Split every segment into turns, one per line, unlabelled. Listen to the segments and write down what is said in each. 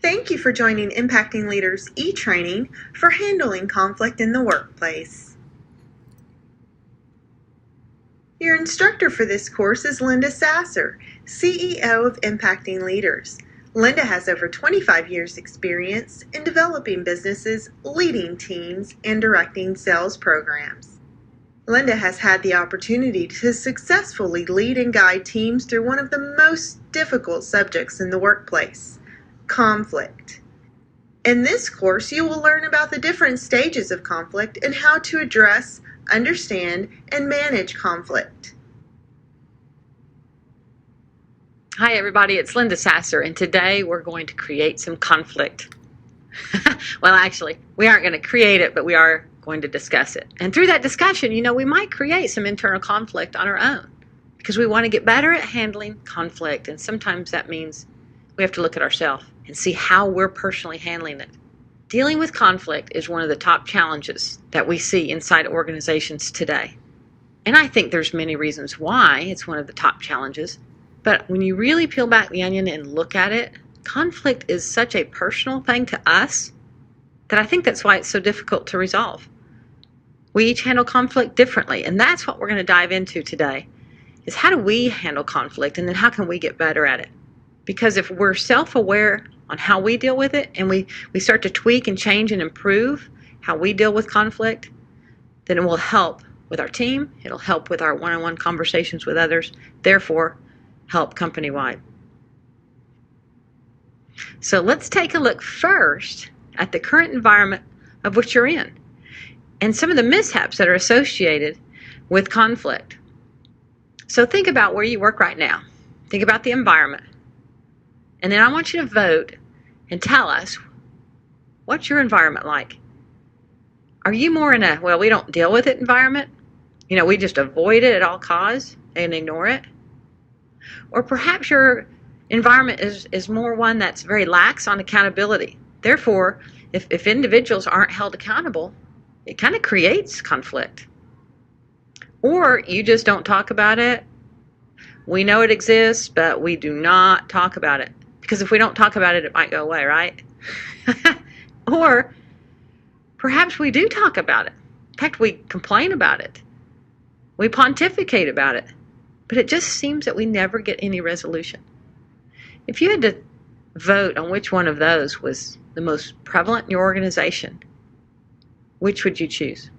Thank you for joining Impacting Leaders e-training for handling conflict in the workplace. Your instructor for this course is Linda Sasser, CEO of Impacting Leaders. Linda has over 25 years' experience in developing businesses, leading teams, and directing sales programs. Linda has had the opportunity to successfully lead and guide teams through one of the most difficult subjects in the workplace: conflict. In this course, you will learn about the different stages of conflict and how to address, understand, and manage conflict.
Hi everybody, it's Linda Sasser, and today we're going to create some conflict. Well, actually, we aren't going to create it, but we are going to discuss it. And through that discussion, we might create some internal conflict on our own because we want to get better at handling conflict. And sometimes that means we have to look at ourselves and see how we're personally handling it. Dealing with conflict is one of the top challenges that we see inside organizations today. And I think there's many reasons why it's one of the top challenges. But when you really peel back the onion and look at it, conflict is such a personal thing to us that I think that's why it's so difficult to resolve. We each handle conflict differently, and that's what we're going to dive into today, is how do we handle conflict, and then how can we get better at it? Because if we're self-aware on how we deal with it, and we start to tweak and change and improve how we deal with conflict, then it will help with our team, it'll help with our one-on-one conversations with others, therefore help company-wide. So let's take a look first at the current environment of which you're in and some of the mishaps that are associated with conflict. So think about where you work right now. Think about the environment. And then I want you to vote and tell us, what's your environment like? Are you more in a, well, we don't deal with it environment? We just avoid it at all costs and ignore it? Or perhaps your environment is more one that's very lax on accountability. Therefore, if individuals aren't held accountable, it kind of creates conflict. Or you just don't talk about it. We know it exists, but we do not talk about it. Because if we don't talk about it, it might go away, right? Or perhaps we do talk about it. In fact, we complain about it. We pontificate about it. But it just seems that we never get any resolution. If you had to vote on which one of those was the most prevalent in your organization, which would you choose?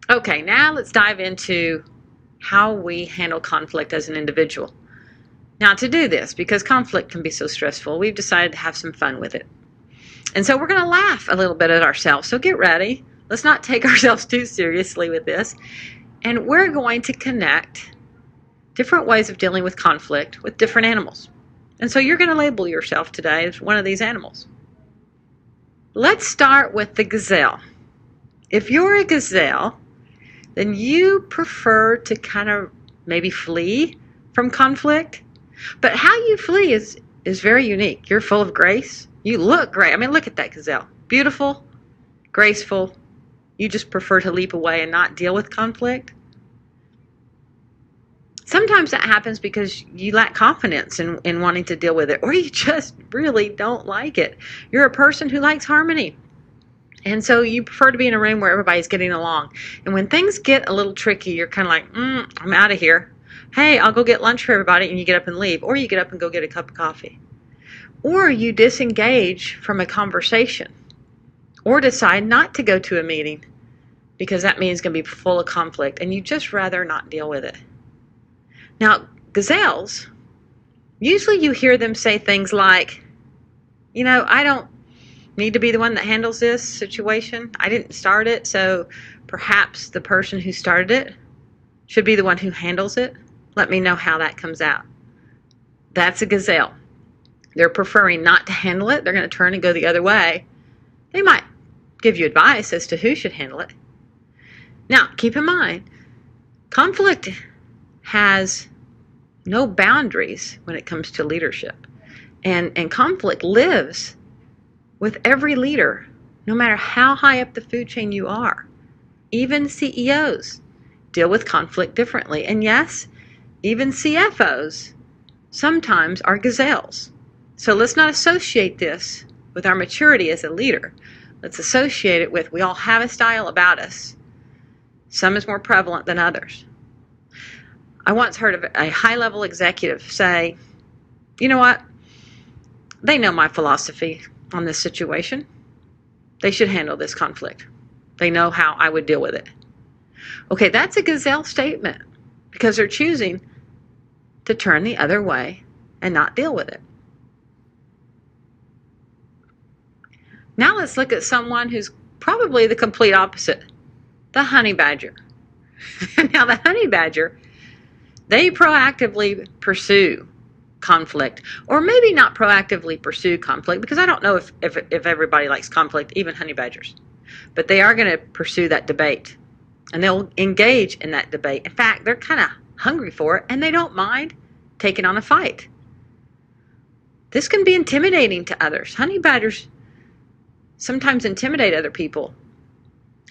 Okay, now let's dive into how we handle conflict as an individual. Now, to do this, because conflict can be so stressful, we've decided to have some fun with it. And so we're going to laugh a little bit at ourselves. So get ready. Let's not take ourselves too seriously with this. And we're going to connect different ways of dealing with conflict with different animals. And so you're going to label yourself today as one of these animals. Let's start with the gazelle. If you're a gazelle, then you prefer to kind of maybe flee from conflict. But how you flee is very unique. You're full of grace. You look great. I mean, look at that gazelle. Beautiful, graceful. You just prefer to leap away and not deal with conflict. Sometimes that happens because you lack confidence in wanting to deal with it, or you just really don't like it. You're a person who likes harmony. And so you prefer to be in a room where everybody's getting along. And when things get a little tricky, you're kind of like, I'm out of here. Hey, I'll go get lunch for everybody, and you get up and leave. Or you get up and go get a cup of coffee. Or you disengage from a conversation. Or decide not to go to a meeting because that means it's going to be full of conflict, and you just rather not deal with it. Now, gazelles, usually you hear them say things like, I don't need to be the one that handles this situation. I didn't start it, so perhaps the person who started it should be the one who handles it. Let me know how that comes out. That's a gazelle. They're preferring not to handle it. They're going to turn and go the other way. They might give you advice as to who should handle it. Now, keep in mind, conflict has no boundaries when it comes to leadership. And conflict lives with every leader, no matter how high up the food chain you are. Even CEOs deal with conflict differently. And yes, even CFOs sometimes are gazelles. So let's not associate this with our maturity as a leader. Let's associate it with we all have a style about us. Some is more prevalent than others. I once heard of a high-level executive say, you know what? They know my philosophy on this situation. They should handle this conflict. They know how I would deal with it. Okay, that's a gazelle statement because they're choosing to turn the other way and not deal with it. Now let's look at someone who's probably the complete opposite, the honey badger. Now the honey badger, they proactively pursue conflict, or maybe not proactively pursue conflict, because I don't know if everybody likes conflict, even honey badgers. But they are going to pursue that debate, and they'll engage in that debate. In fact, they're kind of hungry for it, and they don't mind taking on a fight. This can be intimidating to others. Honey badgers sometimes intimidate other people.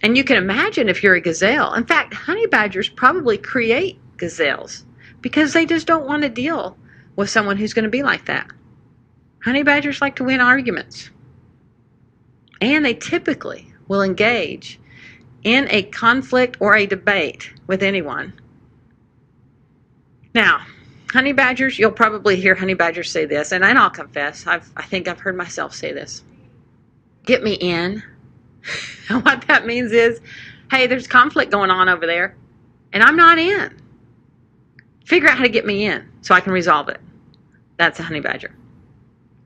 And you can imagine if you're a gazelle. In fact, honey badgers probably create gazelles because they just don't want to deal with someone who's going to be like that. Honey badgers like to win arguments. And they typically will engage in a conflict or a debate with anyone. Now, honey badgers, you'll probably hear honey badgers say this, and I'll confess, I think I've heard myself say this. Get me in. What that means is, hey, there's conflict going on over there, and I'm not in. Figure out how to get me in so I can resolve it. That's a honey badger.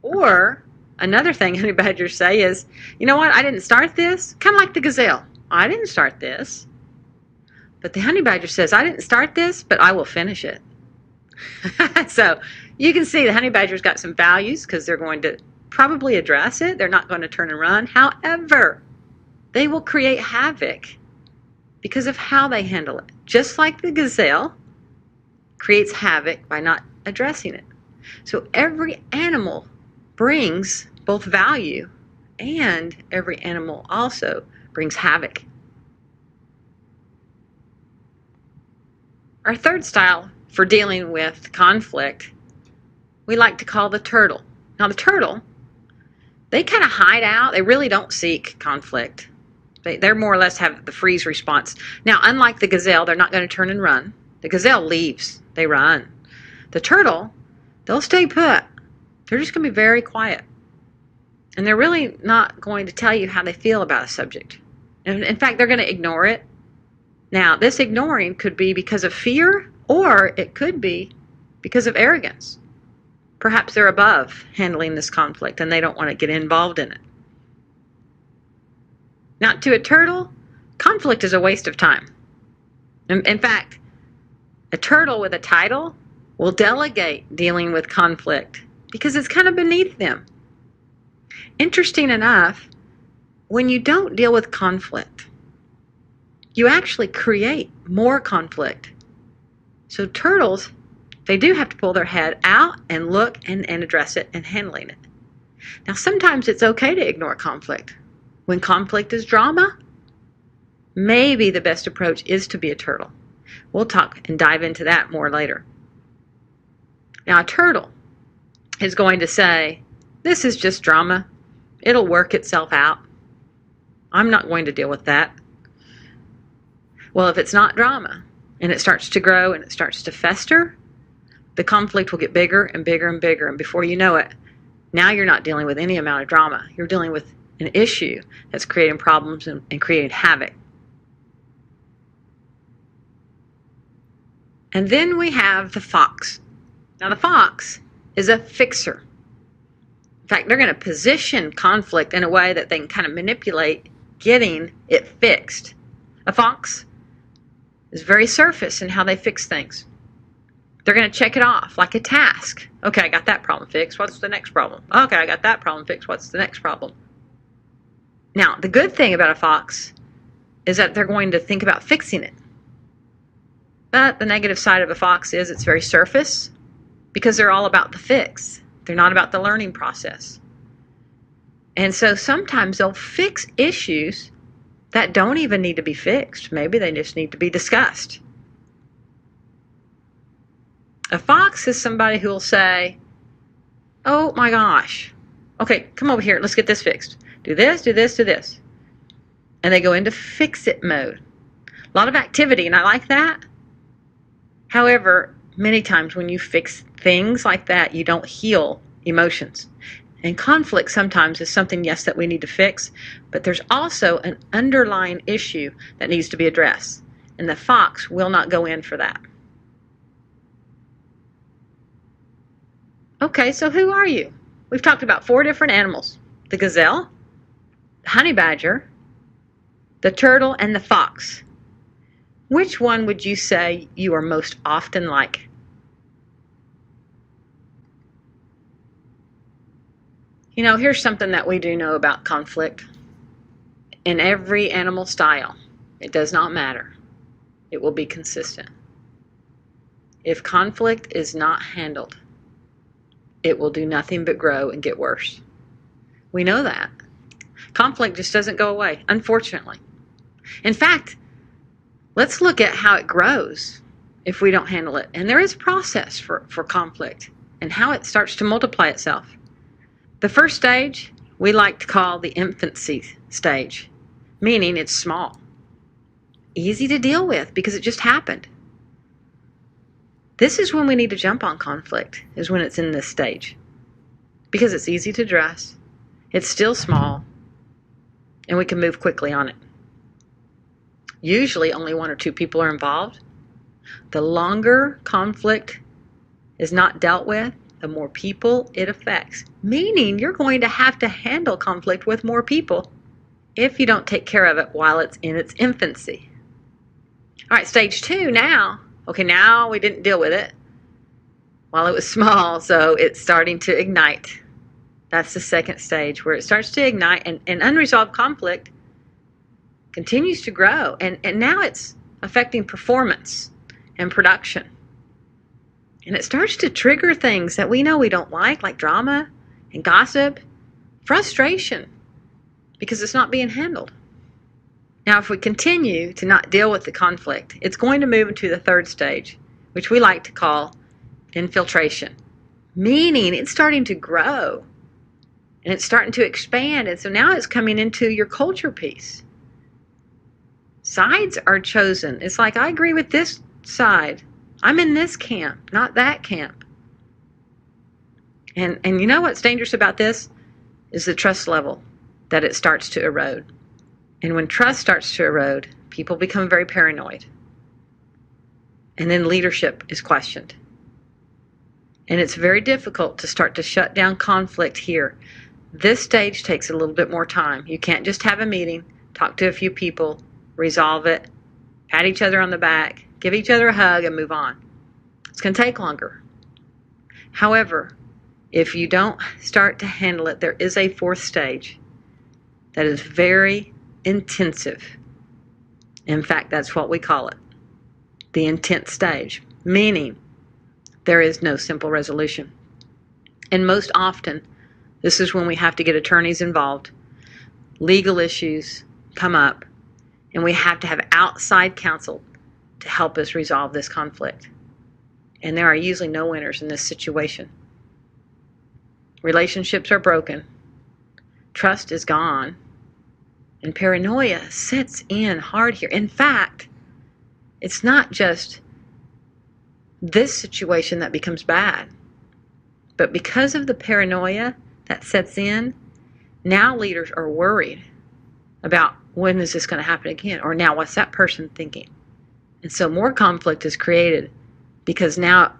Or another thing honey badgers say is, you know what, I didn't start this. Kind of like the gazelle. I didn't start this. But the honey badger says, I didn't start this, but I will finish it. So you can see the honey badger's got some values because they're going to probably address it. They're not going to turn and run. However, they will create havoc because of how they handle it. Just like the gazelle creates havoc by not addressing it. So every animal brings both value, and every animal also brings havoc. Our third style for dealing with conflict, we like to call the turtle. Now the turtle, they kind of hide out. They really don't seek conflict. They're more or less have the freeze response. Now, unlike the gazelle, they're not going to turn and run. The gazelle leaves. They run. The turtle, they'll stay put. They're just going to be very quiet. And they're really not going to tell you how they feel about a subject. And in fact, they're going to ignore it. Now, this ignoring could be because of fear, or it could be because of arrogance. Perhaps they're above handling this conflict and they don't want to get involved in it. Now, to a turtle, conflict is a waste of time. In fact, a turtle with a title will delegate dealing with conflict because it's kind of beneath them. Interesting enough, when you don't deal with conflict, you actually create more conflict. So turtles, they do have to pull their head out and look and address it and handling it. Now, sometimes it's okay to ignore conflict. When conflict is drama, maybe the best approach is to be a turtle. We'll talk and dive into that more later. Now, a turtle is going to say, this is just drama. It'll work itself out. I'm not going to deal with that. Well, if it's not drama and it starts to grow and it starts to fester, the conflict will get bigger and bigger and bigger. And before you know it, now you're not dealing with any amount of drama. You're dealing with an issue that's creating problems and creating havoc. And then we have the fox. Now, the fox is a fixer. In fact, they're going to position conflict in a way that they can kind of manipulate getting it fixed. A fox is very surface in how they fix things. They're going to check it off like a task. Okay, I got that problem fixed. What's the next problem? Okay, I got that problem fixed. What's the next problem? Now, the good thing about a fox is that they're going to think about fixing it. But the negative side of a fox is it's very surface. because they're all about the fix. They're not about the learning process. And so sometimes they'll fix issues that don't even need to be fixed. Maybe they just need to be discussed. A fox is somebody who will say, oh my gosh, okay, come over here, let's get this fixed. Do this, do this, do this. And they go into fix-it mode. A lot of activity, and I like that. However, many times when you fix things like that, you don't heal emotions. And conflict sometimes is something, yes, that we need to fix, but there's also an underlying issue that needs to be addressed. And the fox will not go in for that. Okay, so who are you? We've talked about 4 different animals: the gazelle, the honey badger, the turtle, and the fox. Which one would you say you are most often like? You know, here's something that we do know about conflict. In every animal style, it does not matter. It will be consistent. If conflict is not handled, it will do nothing but grow and get worse. We know that. Conflict just doesn't go away, unfortunately. In fact, let's look at how it grows if we don't handle it. And there is a process for conflict and how it starts to multiply itself. The first stage we like to call the infancy stage, meaning it's small, easy to deal with because it just happened. This is when we need to jump on conflict, is when it's in this stage, because it's easy to address, it's still small, and we can move quickly on it. Usually only 1 or 2 people are involved. The longer conflict is not dealt with, the more people it affects, meaning you're going to have to handle conflict with more people if you don't take care of it while it's in its infancy. All right, stage 2 now. Okay, now we didn't deal with it while it was small, so it's starting to ignite. That's the second stage, where it starts to ignite, and unresolved conflict continues to grow, and now it's affecting performance and production. And it starts to trigger things that we know we don't like drama and gossip, frustration, because it's not being handled. Now, if we continue to not deal with the conflict, it's going to move into the third stage, which we like to call infiltration, meaning it's starting to grow and it's starting to expand. And so now it's coming into your culture piece. Sides are chosen. It's like, I agree with this side. I'm in this camp, not that camp. And you know what's dangerous about this is the trust level that it starts to erode. And when trust starts to erode, people become very paranoid. And then leadership is questioned. And it's very difficult to start to shut down conflict here. This stage takes a little bit more time. You can't just have a meeting, talk to a few people, resolve it, pat each other on the back, give each other a hug, and move on. It's going to take longer. However, if you don't start to handle it, there is a 4th stage that is very intensive. In fact, that's what we call it, the intense stage, meaning there is no simple resolution. And most often, this is when we have to get attorneys involved, legal issues come up, and we have to have outside counsel to help us resolve this conflict. And there are usually no winners in this situation. Relationships are broken, trust is gone, and paranoia sets in hard here. In fact, it's not just this situation that becomes bad, but because of the paranoia that sets in, now leaders are worried about, when is this going to happen again? Or now what's that person thinking? And so more conflict is created because now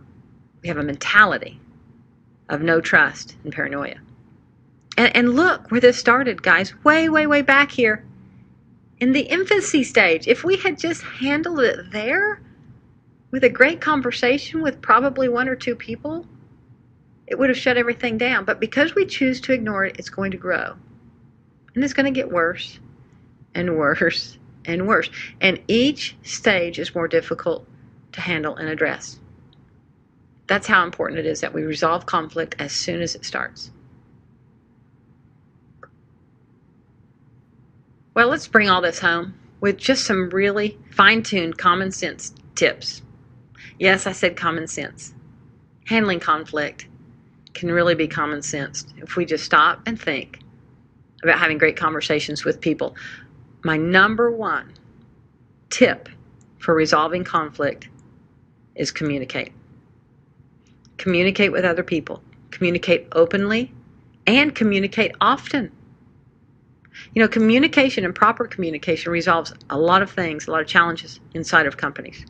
we have a mentality of no trust and paranoia. And look where this started, guys, way, way, way back here in the infancy stage. If we had just handled it there with a great conversation with probably 1 or 2 people, it would have shut everything down. But because we choose to ignore it, it's going to grow. And it's going to get worse and worse and worse. And each stage is more difficult to handle and address. That's how important it is that we resolve conflict as soon as it starts. Well, let's bring all this home with just some really fine-tuned common sense tips. Yes, I said common sense. Handling conflict can really be common sense if we just stop and think about having great conversations with people. My number one tip for resolving conflict is communicate. Communicate with other people. Communicate openly and communicate often. Communication and proper communication resolves a lot of things, a lot of challenges inside of companies.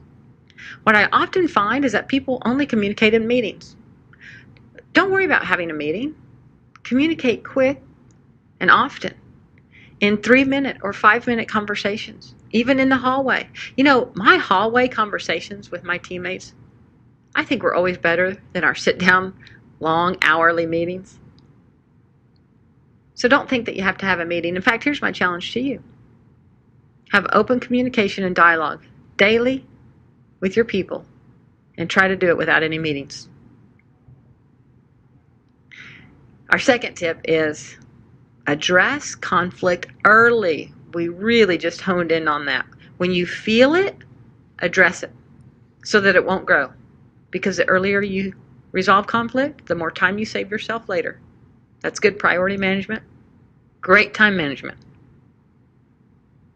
What I often find is that people only communicate in meetings. Don't worry about having a meeting. Communicate quick and often in 3-minute or 5-minute conversations, even in the hallway. My hallway conversations with my teammates, I think we're always better than our sit-down, long, hourly meetings. So don't think that you have to have a meeting. In fact, here's my challenge to you. Have open communication and dialogue daily with your people, and try to do it without any meetings. Our second tip is address conflict early. We really just honed in on that. When you feel it, address it so that it won't grow. Because the earlier you resolve conflict, the more time you save yourself later. That's good priority management. Great time management.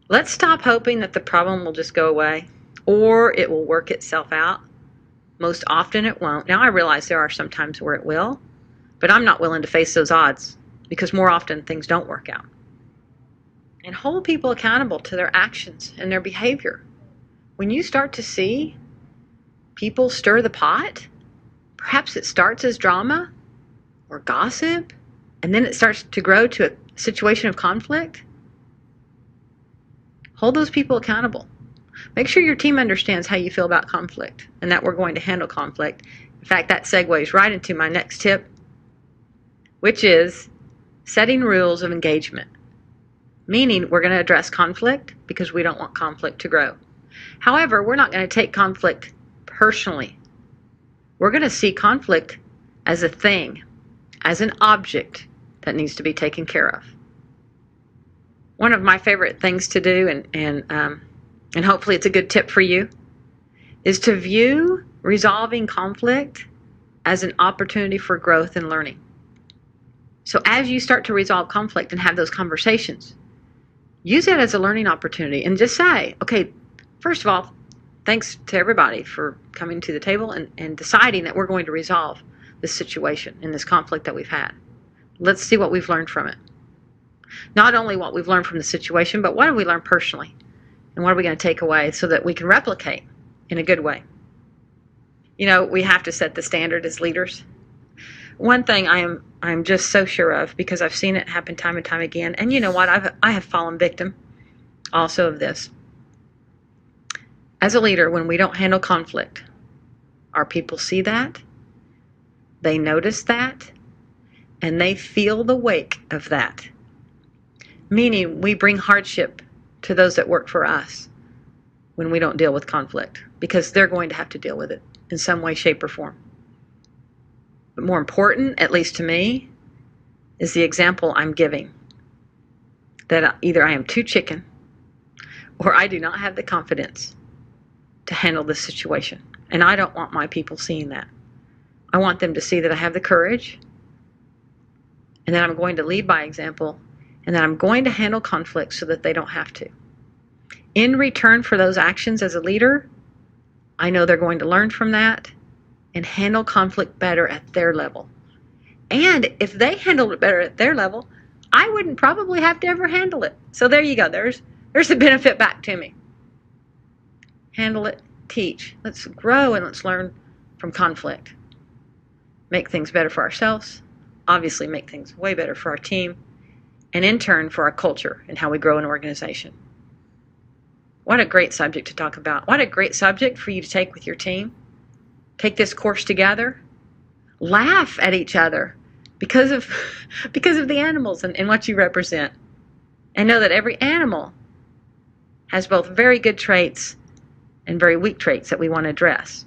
Let's stop hoping that the problem will just go away or it will work itself out. Most often it won't. Now I realize there are some times where it will, but I'm not willing to face those odds because more often things don't work out. And hold people accountable to their actions and their behavior. When you start to see people stir the pot, perhaps it starts as drama or gossip, and then it starts to grow to a situation of conflict, hold those people accountable. Make sure your team understands how you feel about conflict and that we're going to handle conflict. In fact, that segues right into my next tip, which is setting rules of engagement. Meaning we're going to address conflict because we don't want conflict to grow. However, we're not going to take conflict personally. We're going to see conflict as a thing, as an object that needs to be taken care of. One of my favorite things to do, and hopefully it's a good tip for you, is to view resolving conflict as an opportunity for growth and learning. So as you start to resolve conflict and have those conversations, use it as a learning opportunity and just say, okay, first of all, thanks to everybody for coming to the table and deciding that we're going to resolve this situation and this conflict that we've had. Let's see what we've learned from it. Not only what we've learned from the situation, but what have we learned personally? And what are we going to take away so that we can replicate in a good way? We have to set the standard as leaders. One thing I'm just so sure of, because I've seen it happen time and time again, and you know what? I have fallen victim also of this. As a leader, when we don't handle conflict, our people see that, they notice that, and they feel the wake of that. Meaning we bring hardship to those that work for us when we don't deal with conflict, because they're going to have to deal with it in some way, shape, or form. But more important, at least to me, is the example I'm giving. That either I am too chicken or I do not have the confidence to handle this situation. And I don't want my people seeing that. I want them to see that I have the courage and that I'm going to lead by example and that I'm going to handle conflict so that they don't have to. In return for those actions as a leader, I know they're going to learn from that and handle conflict better at their level. And if they handled it better at their level, I wouldn't probably have to ever handle it. So there you go. There's the benefit back to me. Handle it, teach. Let's grow and let's learn from conflict. Make things better for ourselves. Obviously make things way better for our team. And in turn for our culture and how we grow an organization. What a great subject to talk about. What a great subject for you to take with your team. Take this course together. Laugh at each other because of the animals and what you represent. And know that every animal has both very good traits and very weak traits that we want to address.